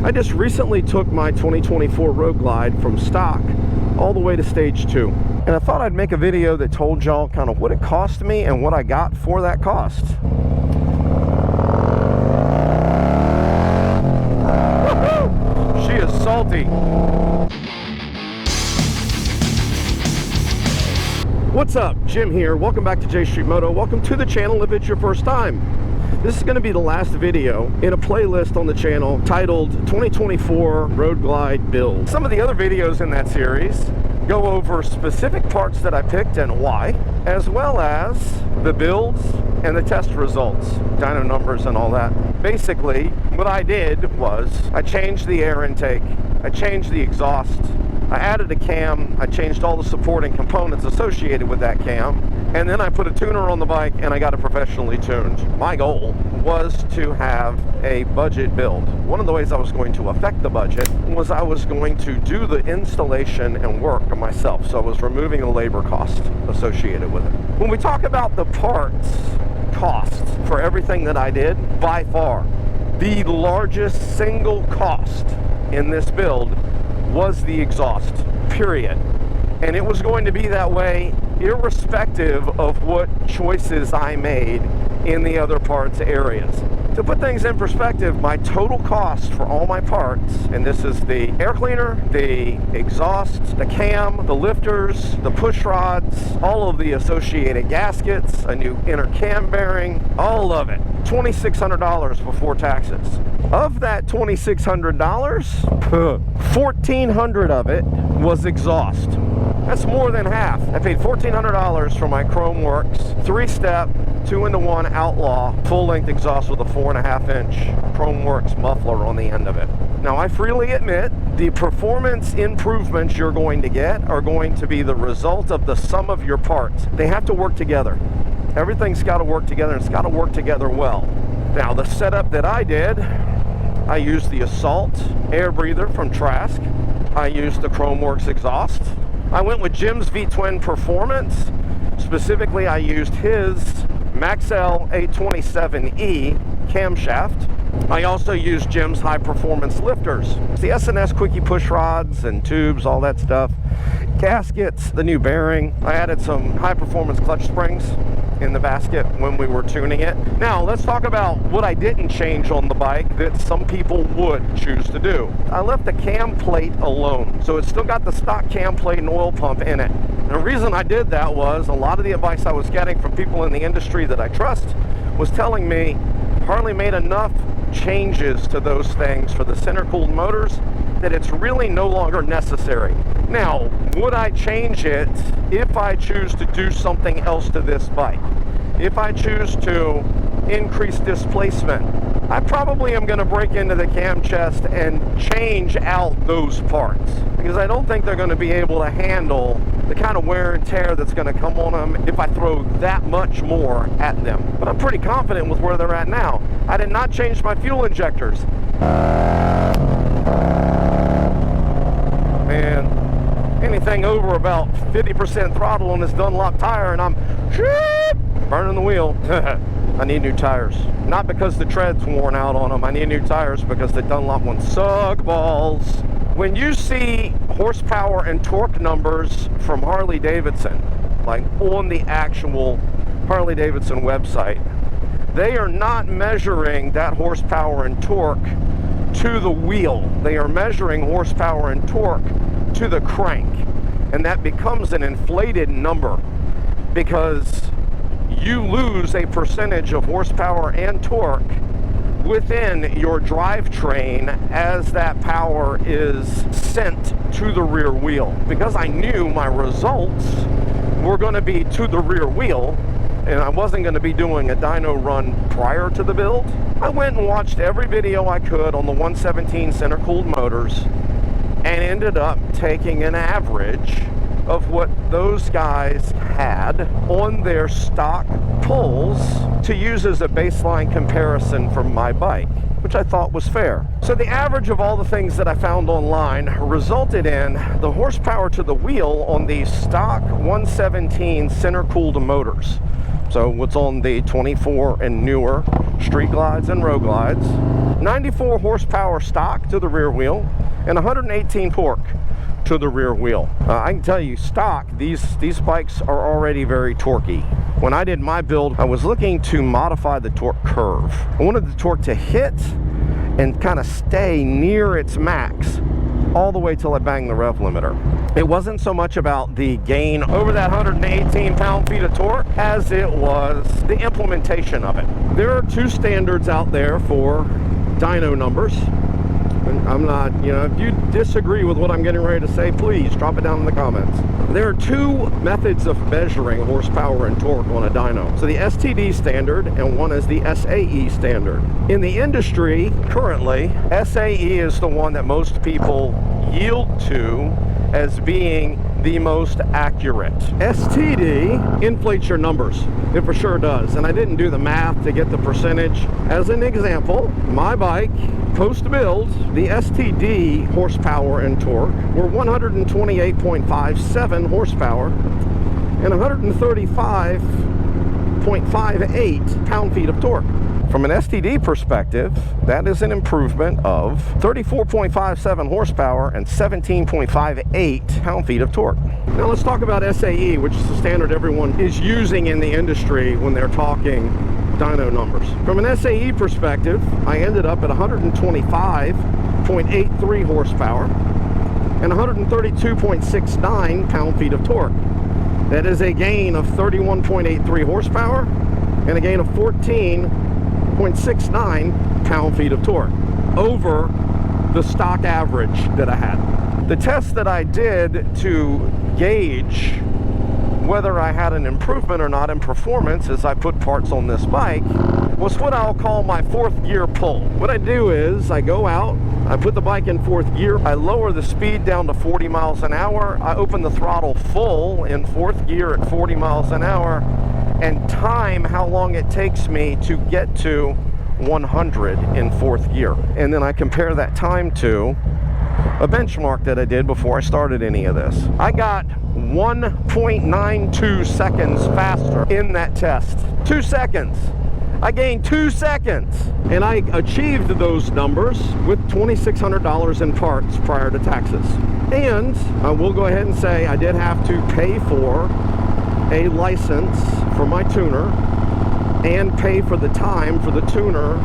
I just recently took my 2024 Road Glide from stock all the way to stage 2. And I thought I'd make a video that told y'all kind of what it cost me and what I got for that cost. She is salty. What's up? Jim here. Welcome back to J Street Moto. Welcome to the channel if it's your first time. This is going to be the last video in a playlist on the channel titled 2024 Road Glide Build. Some of the other videos in that series go over specific parts that I picked and why, as well as the builds and the test results, dyno numbers and all that. Basically, what I did was I changed the air intake, I changed the exhaust, I added a cam, I changed all the supporting components associated with that cam, and then I put a tuner on the bike and I got it professionally tuned. My goal was to have a budget build. One of the ways I was going to affect the budget was I was going to do the installation and work myself. So I was removing the labor cost associated with it. When we talk about the parts cost for everything that I did, by far, the largest single cost in this build was the exhaust, period. And it was going to be that way irrespective of what choices I made in the other parts areas. To put things in perspective, my total cost for all my parts, and this is the air cleaner, the exhaust, the cam, the lifters, the push rods, all of the associated gaskets, a new inner cam bearing, all of it, $2,600 before taxes. Of that $2,600, $1,400 of it was exhaust. That's more than half. I paid $1,400 for my Chrome Works 3-step 2-in-1 Outlaw full-length exhaust with a 4.5-inch Chrome Works muffler on the end of it. Now, I freely admit the performance improvements you're going to get are going to be the result of the sum of your parts. They have to work together. Everything's got to work together, and it's got to work together well. Now, the setup that I did, I used the Assault air breather from Trask. I used the Chrome Works exhaust. I went with Jim's V-Twin Performance. Specifically, I used his Maxell 827E camshaft. I also used Jim's high performance lifters. The S&S quickie push rods and tubes, all that stuff. Gaskets, the new bearing. I added some high performance clutch springs in the basket when we were tuning it. Now, let's talk about what I didn't change on the bike that some people would choose to do. I left the cam plate alone. So it's still got the stock cam plate and oil pump in it. And the reason I did that was a lot of the advice I was getting from people in the industry that I trust was telling me Harley made enough changes to those things for the center cooled motors that it's really no longer necessary. Now, would I change it if I choose to do something else to this bike? If I choose to increase displacement, I probably am going to break into the cam chest and change out those parts because I don't think they're going to be able to handle the kind of wear and tear that's going to come on them if I throw that much more at them. But I'm pretty confident with where they're at now. I did not change my fuel injectors. And anything over about 50% throttle on this Dunlop tire and I'm burning the wheel. I need new tires. Not because the tread's worn out on them. I need new tires because the Dunlop ones suck balls. When you see horsepower and torque numbers from Harley-Davidson, like on the actual Harley-Davidson website, they are not measuring that horsepower and torque to the wheel. They are measuring horsepower and torque to the crank. And that becomes an inflated number because you lose a percentage of horsepower and torque within your drivetrain as that power is sent to the rear wheel. Because I knew my results were going to be to the rear wheel and I wasn't going to be doing a dyno run prior to the build, I went and watched every video I could on the 117 center cooled motors and ended up taking an average of what those guys had on their stock pulls to use as a baseline comparison for my bike, which I thought was fair. So the average of all the things that I found online resulted in the horsepower to the wheel on the stock 117 center cooled motors. So what's on the 24 and newer street glides and road glides, 94 horsepower stock to the rear wheel and 118 torque to the rear wheel. I can tell you, stock, these bikes are already very torquey. When I did my build, I was looking to modify the torque curve. I wanted the torque to hit and kind of stay near its max all the way till I banged the rev limiter. It wasn't so much about the gain over that 118 pound-feet of torque as it was the implementation of it. There are two standards out there for dyno numbers. And I'm not, if you disagree with what I'm getting ready to say, please drop it down in the comments. There are two methods of measuring horsepower and torque on a dyno. So the STD standard and one is the SAE standard. In the industry, currently, SAE is the one that most people yield to as being the most accurate. STD inflates your numbers. It for sure does. And I didn't do the math to get the percentage. As an example, my bike, post-build, the STD horsepower and torque were 128.57 horsepower and 135.58 pound-feet of torque. From an STD perspective, that is an improvement of 34.57 horsepower and 17.58 pound-feet of torque. Now let's talk about SAE, which is the standard everyone is using in the industry when they're talking dyno numbers. From an SAE perspective, I ended up at 125.83 horsepower and 132.69 pound-feet of torque. That is a gain of 31.83 horsepower and a gain of 14.69 pound-feet of torque over the stock average that I had. The test that I did to gauge whether I had an improvement or not in performance as I put parts on this bike was what I'll call my fourth gear pull. What I do is I go out, I put the bike in fourth gear, I lower the speed down to 40 miles an hour, I open the throttle full in fourth gear at 40 miles an hour, and time how long it takes me to get to 100 in fourth gear. And then I compare that time to a benchmark that I did before I started any of this. I got 1.92 seconds faster in that test. 2 seconds. I gained 2 seconds. And I achieved those numbers with $2,600 in parts prior to taxes. And I will go ahead and say I did have to pay for a license for my tuner and pay for the time for the tuner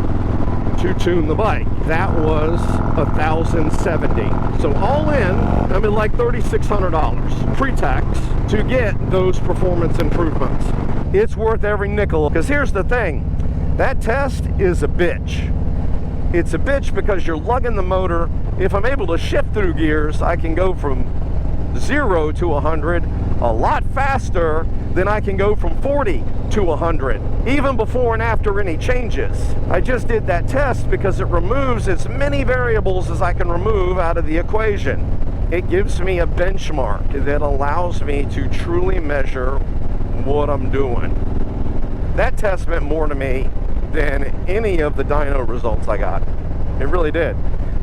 to tune the bike. That was $1,070. So all in, I'm at like $3,600 pre-tax to get those performance improvements. It's worth every nickel, because here's the thing, that test is a bitch. It's a bitch because you're lugging the motor. If I'm able to shift through gears, I can go from 0 to 100 a lot faster than I can go from 40 to 100, even before and after any changes. I just did that test because it removes as many variables as I can remove out of the equation. It gives me a benchmark that allows me to truly measure what I'm doing. That test meant more to me than any of the dyno results I got. It really did.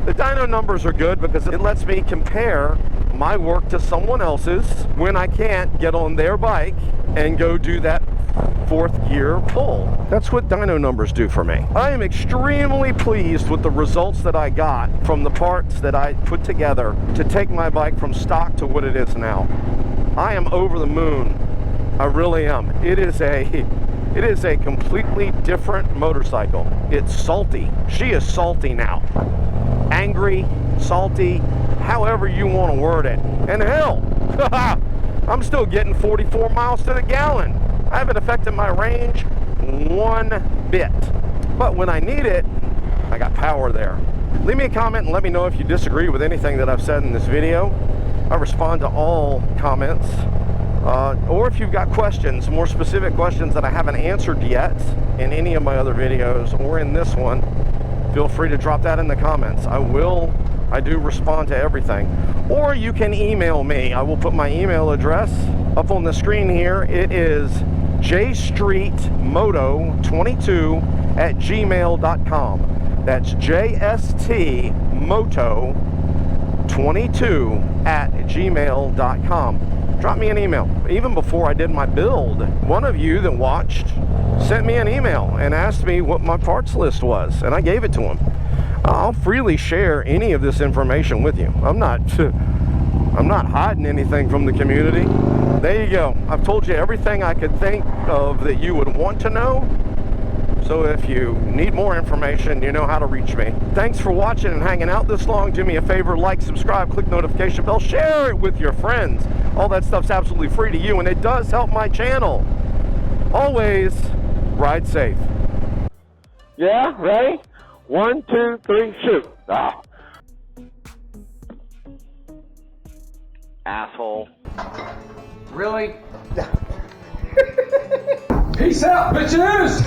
The dyno numbers are good because it lets me compare my work to someone else's when I can't get on their bike and go do that fourth gear pull. That's what dyno numbers do for me. I am extremely pleased with the results that I got from the parts that I put together to take my bike from stock to what it is now. I am over the moon. I really am. It is a completely different motorcycle. It's salty. She is salty now. Angry, salty, however you want to word it. And hell, I'm still getting 44 miles to the gallon. I haven't affected my range one bit. But when I need it, I got power there. Leave me a comment and let me know if you disagree with anything that I've said in this video. I respond to all comments. Or if you've got questions, more specific questions that I haven't answered yet in any of my other videos or in this one, feel free to drop that in the comments. I do respond to everything. Or you can email me. I will put my email address up on the screen here. It is jstreetmoto22@gmail.com. That's jstmoto22@gmail.com. Drop me an email. Even before I did my build, one of you that watched sent me an email and asked me what my parts list was, and I gave it to him. I'll freely share any of this information with you. I'm not hiding anything from the community. There you go. I've told you everything I could think of that you would want to know. So if you need more information, you know how to reach me. Thanks for watching and hanging out this long. Do me a favor, like, subscribe, click notification bell, share it with your friends. All that stuff's absolutely free to you, and it does help my channel. Always ride safe. Yeah, ready? 1, 2, 3, shoot. Ah. Asshole. Really? Peace out, bitches!